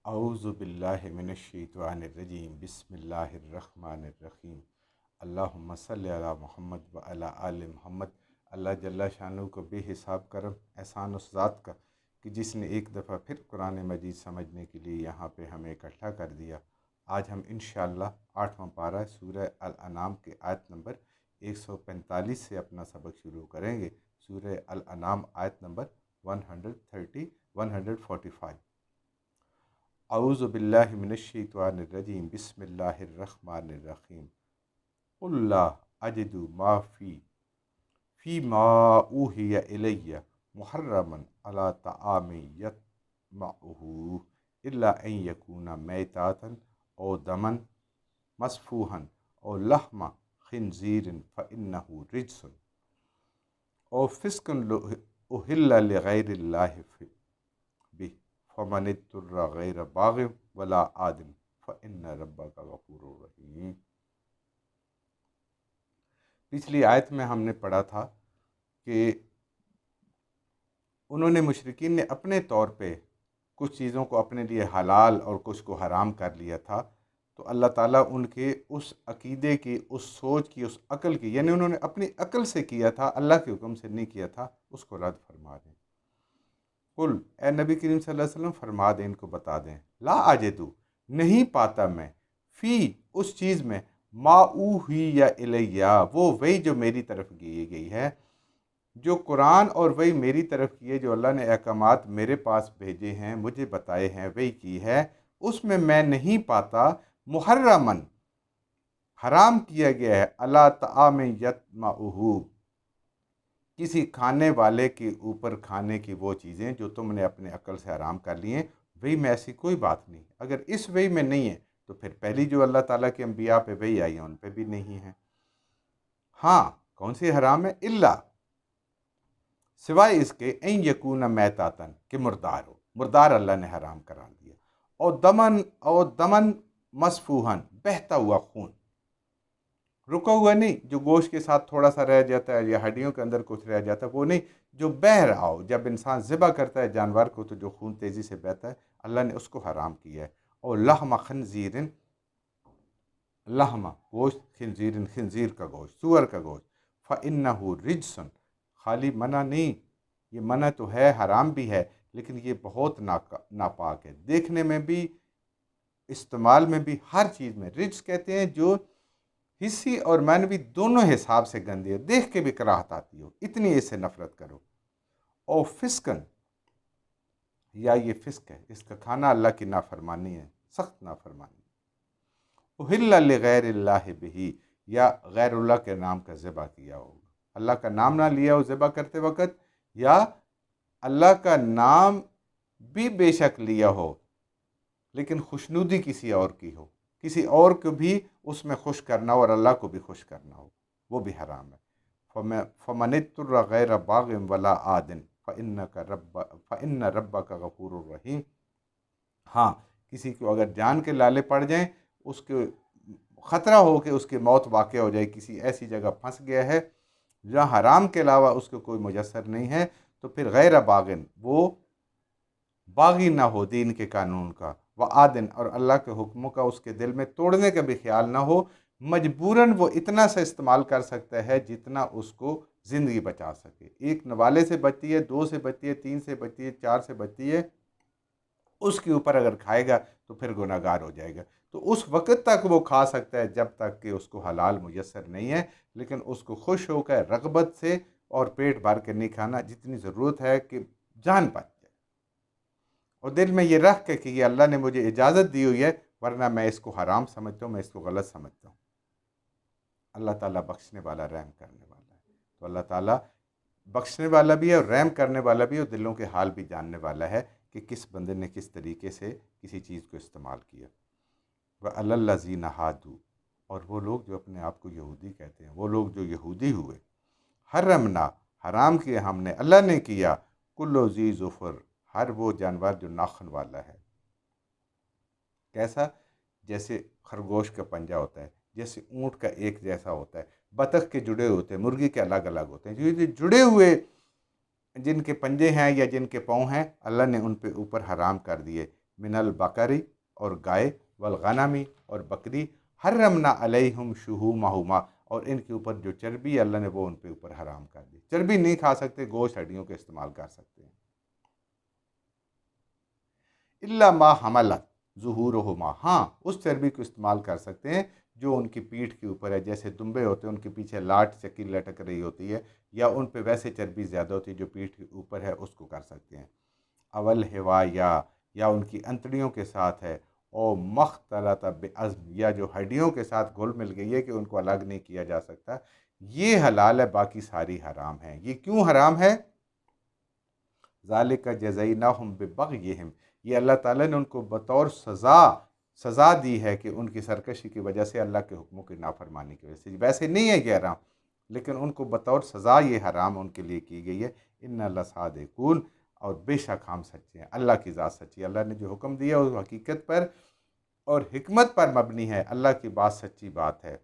اعوذ باللہ من الشیطان الرجیم بسم اللہ الرحمن الرحیم اللہم صلی علی محمد و علی آل محمد۔ اللہ جل شانہ کو بے حساب کرم احسان اس ذات کا کہ جس نے ایک دفعہ پھر قرآن مجید سمجھنے کے لیے یہاں پہ ہمیں اکٹھا کر دیا۔ آج ہم انشاءاللہ 8واں پارہ سورہ الانعام کے آیت نمبر 145 سے اپنا سبق شروع کریں گے۔ سورہ الانعام آیت نمبر 145۔ اعوذ باللہ من الشیطان الرجیم بسم اللہ الرحمن الرحیم قل لا اجد ما فی ما اوحی الی محرما علی طعام یطعمہ الا ان یکون میتاتا او دما مسفوحا او لحم خنزیر فانہ رجس او فسق اہل لغیر اللہ بہ فمن اضطر غیر باغ ولا عاد فإن ربک غفور رحیم۔ پچھلی آیت میں ہم نے پڑھا تھا کہ انہوں نے مشرکین نے اپنے طور پہ کچھ چیزوں کو اپنے لیے حلال اور کچھ کو حرام کر لیا تھا، تو اللہ تعالیٰ ان کے اس عقیدے کی، اس سوچ کی، اس عقل کی، یعنی انہوں نے اپنی عقل سے کیا تھا، اللہ کے حکم سے نہیں کیا تھا، اس کو رد فرما دیں۔ قل، اے نبی کریم صلی اللہ علیہ وسلم فرما دیں، ان کو بتا دیں، لا اجدو، نہیں پاتا میں، فی، اس چیز میں، ما اوحی الیہ، وہ وحی جو میری طرف کی گئی ہے، جو قرآن اور وحی میری طرف کی ہے، جو اللہ نے احکامات میرے پاس بھیجے ہیں، مجھے بتائے ہیں، وحی کی ہے، اس میں نہیں پاتا محرمن، حرام کیا گیا ہے، علی طعام یطمعہ، کسی کھانے والے کے اوپر کھانے کی وہ چیزیں جو تم نے اپنے عقل سے حرام کر لی ہیں، وحی میں ایسی کوئی بات نہیں۔ اگر اس وحی میں نہیں ہے تو پھر پہلی جو اللہ تعالیٰ کے انبیاء پہ وحی آئی ہیں ان پہ بھی نہیں ہے۔ ہاں، کون سی حرام ہے؟ اللہ، سوائے اس کے این یکون میتاتن، کہ مردار ہو، مردار اللہ نے حرام کرا دیا، اور دمن مسفوحن، بہتا ہوا خون، رکا ہوا نہیں، جو گوشت کے ساتھ تھوڑا سا رہ جاتا ہے یا ہڈیوں کے اندر کچھ رہ جاتا ہے، وہ نہیں، جو بہہ رہا ہو۔ جب انسان ذبح کرتا ہے جانور کو تو جو خون تیزی سے بہتا ہے، اللہ نے اس کو حرام کیا ہے۔ اور لحم خنزیر، لحم گوشت، خنزیر خنزیر کا گوشت، سور کا گوشت، فإنہ رجس، خالی منع نہیں، یہ منع تو ہے، حرام بھی ہے، لیکن یہ بہت ناپاک ہے، دیکھنے میں بھی، استعمال میں بھی، ہر چیز میں۔ رجس کہتے ہیں جو حصی اور معنوی دونوں حساب سے گندی ہے، دیکھ کے بھی کراہت آتی ہو، اتنی اس سے نفرت کرو۔ اور فسقن، یا یہ فسق ہے، اس کا کھانا اللہ کی نافرمانی ہے، سخت نافرمانی۔ اہل لغیر اللہ بہ، یا غیر اللہ کے نام کا ذبح کیا ہوگا، اللہ کا نام نہ لیا ہو ذبح کرتے وقت، یا اللہ کا نام بھی بے شک لیا ہو لیکن خوشنودی کسی اور کی ہو، کسی اور کو بھی اس میں خوش کرنا ہو اور اللہ کو بھی خوش کرنا ہو، وہ بھی حرام ہے۔ فمن اضطر غیر باغ ولا عاد فإن ربک غفور الرحیم۔ ہاں، کسی کو اگر جان کے لالے پڑ جائیں، اس کے خطرہ ہو کہ اس کی موت واقع ہو جائے، کسی ایسی جگہ پھنس گیا ہے جہاں حرام کے علاوہ اس کو کوئی میسر نہیں ہے، تو پھر غیر باغن، وہ باغی نہ ہو دین کے قانون کا، وعادن، اور اللہ کے حکموں کا اس کے دل میں توڑنے کا بھی خیال نہ ہو، مجبوراً وہ اتنا سا استعمال کر سکتا ہے جتنا اس کو زندگی بچا سکے۔ ایک نوالے سے بچتی ہے، 2 سے بچتی ہے، 3 سے بچتی ہے، 4 سے بچتی ہے، اس کے اوپر اگر کھائے گا تو پھر گناہ گار ہو جائے گا۔ تو اس وقت تک وہ کھا سکتا ہے جب تک کہ اس کو حلال میسر نہیں ہے، لیکن اس کو خوش ہو کر رغبت سے اور پیٹ بھر کے نہیں کھانا، جتنی ضرورت ہے کہ جان بچ جائے، اور دل میں یہ رکھ کے کہ یہ اللہ نے مجھے اجازت دی ہوئی ہے، ورنہ میں اس کو حرام سمجھتا ہوں، میں اس کو غلط سمجھتا ہوں۔ اللہ تعالیٰ بخشنے والا، رحم کرنے والا ہے۔ تو اللہ تعالیٰ بخشنے والا بھی ہے اور رحم کرنے والا بھی ہے، اور دلوں کے حال بھی جاننے والا ہے کہ کس بندے نے کس طریقے سے کسی چیز کو استعمال کیا۔ وَعَلَى الَّذِينَ هَادُوا، اور وہ لوگ جو اپنے آپ کو یہودی کہتے ہیں، وہ لوگ جو یہودی ہوئے، حرمنا، حرام کیا ہم نے، اللہ نے کیا، کل ذی ظفر، ہر وہ جانور جو ناخن والا ہے۔ کیسا؟ جیسے خرگوش کا پنجہ ہوتا ہے، جیسے اونٹ کا ایک جیسا ہوتا ہے، بطخ کے جڑے ہوتے ہیں، مرغی کے الگ الگ ہوتے ہیں، جو جڑے ہوئے جن کے پنجے ہیں یا جن کے پاؤں ہیں، اللہ نے ان پہ اوپر حرام کر دیے۔ من البقری اور گائے والغنمی اور بکری حرمنا علیہم شہومہما اور ان کے اوپر جو چربی اللہ نے وہ ان پہ اوپر حرام کر دی. چربی نہیں کھا سکتے, گوشت ہڈیوں کے استعمال کر سکتے ہیں. الا ما حملت ظہورہما, ہاں اس چربی کو استعمال کر سکتے ہیں جو ان کی پیٹھ کے اوپر ہے, جیسے دمبے ہوتے ہیں ان کے پیچھے لاٹ چکی لٹک رہی ہوتی ہے, یا ان پہ ویسے چربی زیادہ ہوتی ہے جو پیٹھ کے اوپر ہے, اس کو کر سکتے ہیں. اول ہوا یا ان کی انتڑیوں کے ساتھ ہے, او مختلط بعظم, یا جو ہڈیوں کے ساتھ گھل مل گئی ہے کہ ان کو الگ نہیں کیا جا سکتا, یہ حلال ہے, باقی ساری حرام ہے. یہ کیوں حرام ہے؟ ذالک جزیناہم ببغیہم, یہ اللہ تعالیٰ نے ان کو بطور سزا دی ہے کہ ان کی سرکشی کی وجہ سے, اللہ کے حکموں کی نافرمانی کی وجہ سے. ویسے نہیں ہے یہ حرام, لیکن ان کو بطور سزا یہ حرام ان کے لیے کی گئی ہے. ان لصادقون, اور بے شک ہم سچے ہیں, اللہ کی ذات سچی ہے. اللہ نے جو حکم دیا وہ حقیقت پر اور حکمت پر مبنی ہے. اللہ کی بات سچی بات ہے.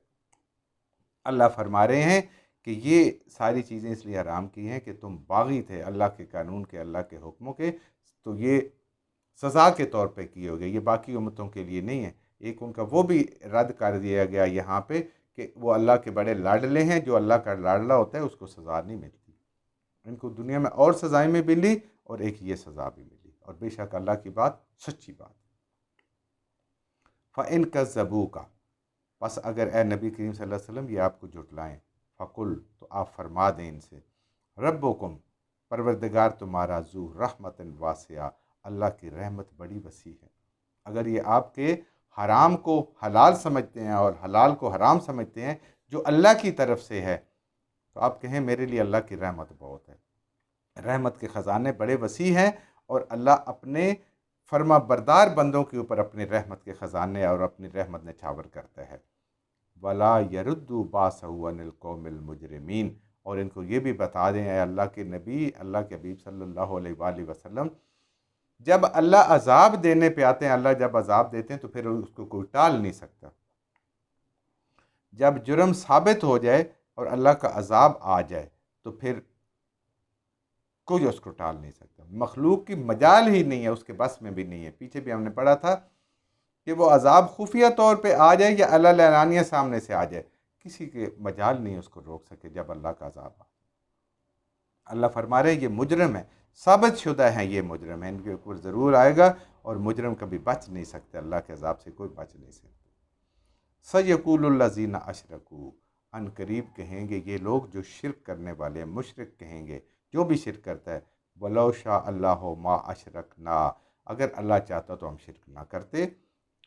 اللہ فرما رہے ہیں کہ یہ ساری چیزیں اس لیے حرام کی ہیں کہ تم باغی تھے اللہ کے قانون کے, اللہ کے حکموں کے, تو یہ سزا کے طور پہ کیے ہو گئے. یہ باقی امتوں کے لیے نہیں ہے. ایک ان کا وہ بھی رد کر دیا گیا یہاں پہ کہ وہ اللہ کے بڑے لاڈلے ہیں, جو اللہ کا لاڈلا ہوتا ہے اس کو سزا نہیں ملتی. ان کو دنیا میں اور سزائیں میں ملی اور ایک یہ سزا بھی ملی, اور بے شک اللہ کی بات سچی بات. فَإِن كَذَّبُوكَ, پس اگر اے نبی کریم صلی اللہ علیہ وسلم یہ آپ کو جھٹلائیں, فَقُل, تو آپ فرما دیں ان سے, ربکم, پروردگار تمہارا, ذو رحمت واسعہ, اللہ کی رحمت بڑی وسیع ہے. اگر یہ آپ کے حرام کو حلال سمجھتے ہیں اور حلال کو حرام سمجھتے ہیں جو اللہ کی طرف سے ہے, تو آپ کہیں میرے لیے اللہ کی رحمت بہت ہے. رحمت کے خزانے بڑے وسیع ہیں, اور اللہ اپنے فرما بردار بندوں کے اوپر اپنی رحمت کے خزانے اور اپنی رحمت نچھاور کرتا ہے. ولا یردو باسہ عن القوم المجرمین, اور ان کو یہ بھی بتا دیں اے اللہ کے نبی, اللہ کے حبیب صلی اللہ علیہ وآلہ وسلم, جب اللہ عذاب دینے پہ آتے ہیں, اللہ جب عذاب دیتے ہیں تو پھر اس کو کوئی ٹال نہیں سکتا. جب جرم ثابت ہو جائے اور اللہ کا عذاب آ جائے تو پھر کوئی اس کو ٹال نہیں سکتا. مخلوق کی مجال ہی نہیں ہے, اس کے بس میں بھی نہیں ہے. پیچھے بھی ہم نے پڑھا تھا کہ وہ عذاب خفیہ طور پہ آ جائے یا اللہ اعلانیہ سامنے سے آ جائے, کسی کے مجال نہیں اس کو روک سکے جب اللہ کا عذاب آ. اللہ فرما رہے ہیں یہ مجرم ہے, ثابت شدہ ہیں, یہ مجرم ہیں, ان کے اوپر ضرور آئے گا, اور مجرم کبھی بچ نہیں سکتے, اللہ کے عذاب سے کوئی بچ نہیں سکتے. سَيَقُولُ الَّذِينَ أَشْرَكُوا, ان قریب کہیں گے یہ لوگ جو شرک کرنے والے ہیں, مشرک کہیں گے جو بھی شرک کرتا ہے, وَلَوْ شَاءَ اللَّهُ مَا أَشْرَكْنَا, اگر اللہ چاہتا تو ہم شرک نہ کرتے,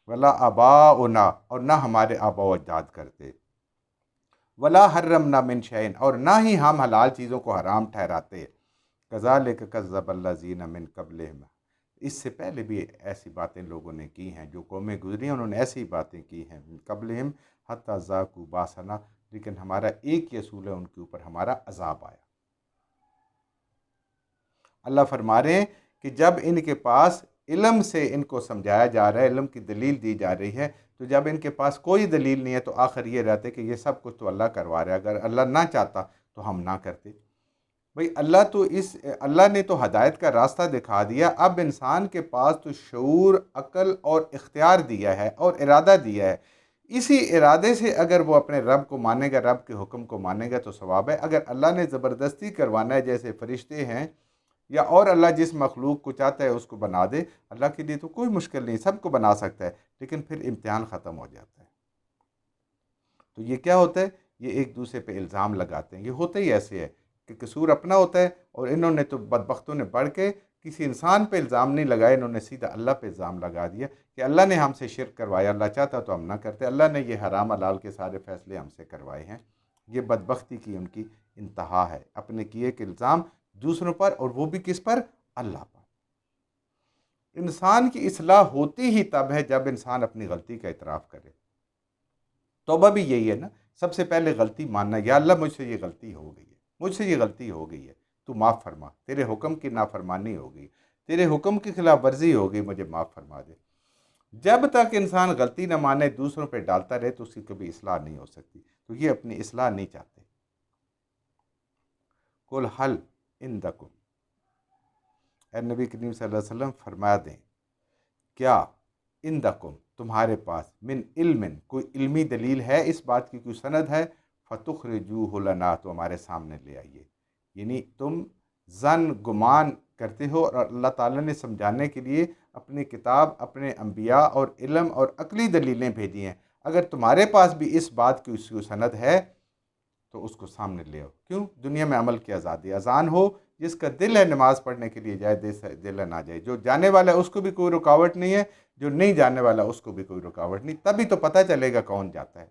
وَلَا آبَاؤُنَا, اور نہ ہمارے آبا و اجداد کرتے, وَلَا حَرَّمْنَا مِنْ شَيْءٍ, اور نہ ہی ہم حلال چیزوں کو حرام ٹھہراتے. كَذَلِكَ كَذَّبَ الَّذِينَ مِنْ قَبْلِهِمْ, اس سے پہلے بھی ایسی باتیں لوگوں نے کی ہیں, جو قومیں گزری ہیں انہوں نے ایسی باتیں کی ہیں. قبلہم حتی ذاقوا باسنا, لیکن ہمارا ایک ہی اصول ہے ان کے اوپر, ہمارا عذاب آیا. اللہ فرما رہے ہیں کہ جب ان کے پاس علم سے ان کو سمجھایا جا رہا ہے, علم کی دلیل دی جا رہی ہے, تو جب ان کے پاس کوئی دلیل نہیں ہے تو آخر یہ رہتے کہ یہ سب کچھ تو اللہ کروا رہا ہے, اگر اللہ نہ چاہتا تو ہم نہ کرتے. بھئی اللہ نے تو ہدایت کا راستہ دکھا دیا, اب انسان کے پاس تو شعور, عقل اور اختیار دیا ہے اور ارادہ دیا ہے. اسی ارادے سے اگر وہ اپنے رب کو مانے گا, رب کے حکم کو مانے گا تو ثواب ہے. اگر اللہ نے زبردستی کروانا ہے, جیسے فرشتے ہیں یا اور اللہ جس مخلوق کو چاہتا ہے اس کو بنا دے, اللہ کے لیے تو کوئی مشکل نہیں, سب کو بنا سکتا ہے, لیکن پھر امتحان ختم ہو جاتا ہے. تو یہ کیا ہوتا ہے, یہ ایک دوسرے پہ الزام لگاتے ہیں. یہ ہوتا ہی ایسے ہے کہ قصور اپنا ہوتا ہے, اور انہوں نے تو بدبختوں نے بڑھ کے کسی انسان پہ الزام نہیں لگایا, انہوں نے سیدھا اللہ پہ الزام لگا دیا کہ اللہ نے ہم سے شرک کروایا, اللہ چاہتا تو ہم نہ کرتے, اللہ نے یہ حرام حلال کے سارے فیصلے ہم سے کروائے ہیں. یہ بدبختی کی ان کی انتہا ہے, اپنے کیے کے الزام دوسروں پر, اور وہ بھی کس پر, اللہ پر. انسان کی اصلاح ہوتی ہی تب ہے جب انسان اپنی غلطی کا اعتراف کرے. توبہ بھی یہی ہے نا, سب سے پہلے غلطی ماننا, یا اللہ مجھ سے یہ غلطی ہو گئی ہے, مجھ سے یہ غلطی ہو گئی ہے, تو معاف فرما, تیرے حکم کی نافرمانی ہو گئی, تیرے حکم کی خلاف ورزی ہو گئی, مجھے معاف فرما دے. جب تک انسان غلطی نہ مانے, دوسروں پہ ڈالتا رہے, تو اس کی کبھی اصلاح نہیں ہو سکتی. تو یہ اپنی اصلاح نہیں چاہتے. قُلْ هَلْ عِنْدَكُمْ, اے نبی کریم صلی اللہ علیہ وسلم فرما دیں کیا اندکم تمہارے پاس من علم کوئی علمی دلیل ہے، اس بات کی کوئی سند ہے، فتخرجوہ لنا تو ہمارے سامنے لے آئیے. یعنی تم ظن گمان کرتے ہو، اور اللہ تعالیٰ نے سمجھانے کے لیے اپنی کتاب، اپنے انبیاء اور علم اور عقلی دلیلیں بھیجی ہیں. اگر تمہارے پاس بھی اس بات کی اس کو سند ہے تو اس کو سامنے لے آؤ. کیوں؟ دنیا میں عمل کی آزادی. اذان ہو، جس کا دل ہے نماز پڑھنے کے لیے جائے، دل ہے نہ جائے. جو جانے والا ہے اس کو بھی کوئی رکاوٹ نہیں ہے، جو نہیں جانے والا اس کو بھی کوئی رکاوٹ نہیں. تبھی تو پتہ چلے گا کون جاتا ہے.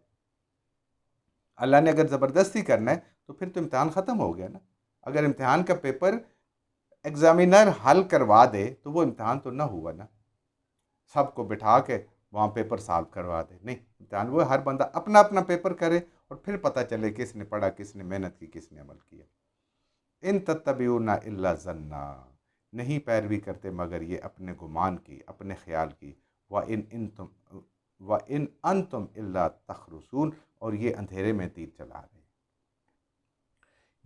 اللہ نے اگر زبردستی کرنا ہے تو پھر تو امتحان ختم ہو گیا نا. اگر امتحان کا پیپر ایگزامینر حل کروا دے تو وہ امتحان تو نہ ہوا نا. سب کو بٹھا کے وہاں پیپر سالو کروا دے، نہیں. امتحان وہ ہر بندہ اپنا اپنا پیپر کرے اور پھر پتہ چلے کس نے پڑھا، کس نے محنت کی، کس نے عمل کیا. ان تتبعون الا ظنا، نہیں پیروی کرتے مگر یہ اپنے گمان کی، اپنے خیال کی. وَإِنْ أَنْتُمْ إِلَّا تَخْرُصُونَ، اور یہ اندھیرے میں تیر چلا رہے ہیں.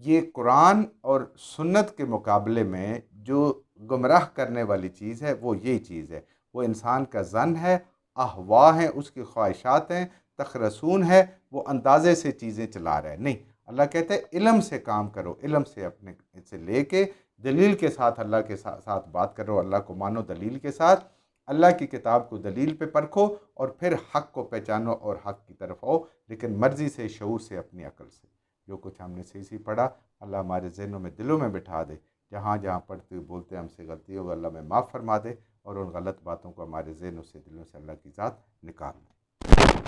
یہ قرآن اور سنت کے مقابلے میں جو گمراہ کرنے والی چیز ہے وہ یہی چیز ہے. وہ انسان کا ظن ہے، احوا ہیں، اس کی خواہشات ہیں. تخرسون ہے، وہ اندازے سے چیزیں چلا رہے ہیں. نہیں، اللہ کہتے ہیں علم سے کام کرو، علم سے اپنے سے لے کے دلیل کے ساتھ اللہ کے ساتھ بات کرو، اللہ کو مانو دلیل کے ساتھ، اللہ کی کتاب کو دلیل پہ پرکھو اور پھر حق کو پہچانو اور حق کی طرف آؤ، لیکن مرضی سے، شعور سے، اپنی عقل سے. جو کچھ ہم نے صحیح پڑھا اللہ ہمارے ذہنوں میں، دلوں میں بٹھا دے. جہاں جہاں پڑھتے ہوئے بولتے ہم سے غلطی ہوگا، اللہ میں معاف فرما دے، اور ان غلط باتوں کو ہمارے ذہنوں سے، دلوں سے اللہ کی ذات نکال دے.